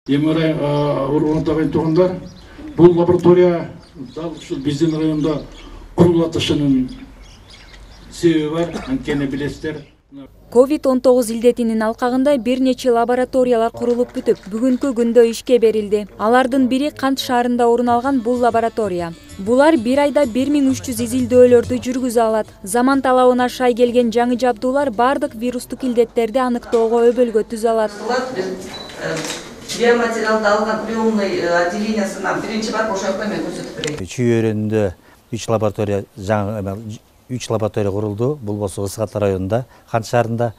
Эми ырай урматтаган туугандар, бул лаборатория дал ушул биздин районда курулатышынын себеби бар, анткени билесиздер. COVID-19 илдетинин алкагында бир нече лабораториялар курулуп бүтүп, бүгүнкү күндө ишке берилди. Алардын бири Кант шаарында орун алган бул лаборатория. Булар бир айда 1300 изилдөөлөрдү жүргүзө алат. Заман талабына шай келген жаңы жабдуулар бардык вирустук илдеттерди аныктоого өбөлгө түзө алат. Биоматериалды алган приемный отделениясынан биринчи бар ошол мен көрсөтүп берейин. Чүйөрүндө 3 лаборатория курулду. Бул болсо Ысык Ата районунда, Кант шаарында,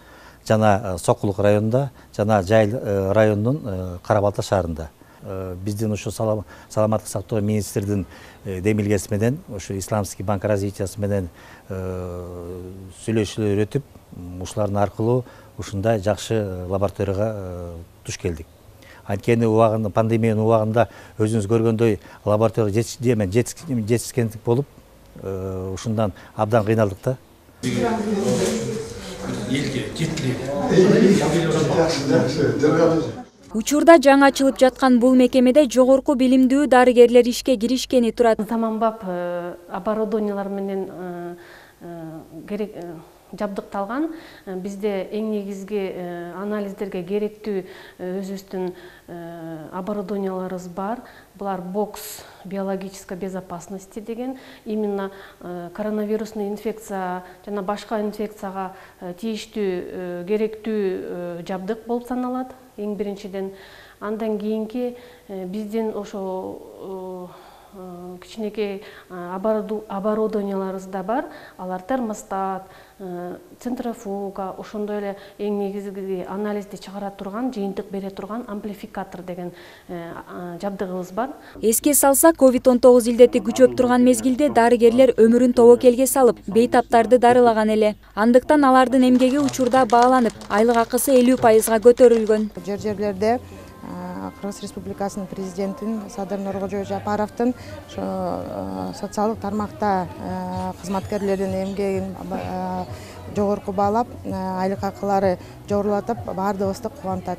жана Сокулук районунда, жана Жайыл районунун Кара-Балта шаарында. Биздин ушу саламаттык сактоо министрдин демилгеси менен, ушу Исламский банк развитиясы менен сүйлөшүүлөр өтүп, ушулардын аркылуу ушундай жакшы лабораторияга туш келдик. Анткени убагында, пандемиянын убагында өзүңүз көргөндөй лаборатория жетишкендик болуп, ушундан абдан кыйналдык да. Учурда жаңы ачылып жаткан бул мекемеде жогорку билимдүү дарыгерлер ишке киришкени турат. Заманбап оборудованиялар менен керек жабдыкталган. Бизде эң негизги анализдерге керектүү өзүбүздүн оборудованияларыбыз бар. Булар бокс биологической безопасности деген, именно коронавирусный инфекция жана башка инфекцияга тийиштүү керектүү жабдык болуп саналат. Эң биринчиден, андан кийинки биздин ошо кичинекей оборудованияларыбыз да бар. Алар термостат, центрофуга, ошондой эле эң негизги анализди чыгара турган, жыйынтык бере турган амплификатор деген жабдыгыбыз бар. Эске салсак, COVID-19 илдети күчөп турган мезгилде дарыгерлер өмүрүн тобокелге салып, бейтаптарды дарылаган эле. Андыктан алардын эмгеги учурда бааланып, айлык акысы 50%га көтөрүлгөн. Жерлерде Кыргыз Республикасынын президентин Садыр Нуркожо Жапаровдун социалдык тармакта кызматкерлердин эмгегин жогорку баалап, айлык акылары жогорулатып, баардыгыбызды кубантат.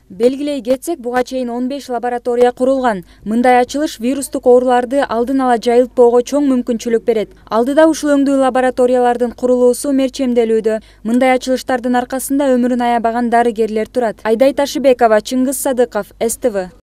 Белгилей кетсек, буга чейин 15 лаборатория курулган. Мындай ачылыш вирустук ооруларды алдын ала жайылтпоого чоң мүмкүнчүлүк берет. Алдыда ушул өңдүү лабораториялардын курулуусу мерчемделүүдө. Мындай ачылыштардын аркасында өмүрүн аябаган дарыгерлер турат. Айдай Ташыбекова, Чыңгыз Садыков, СТВ.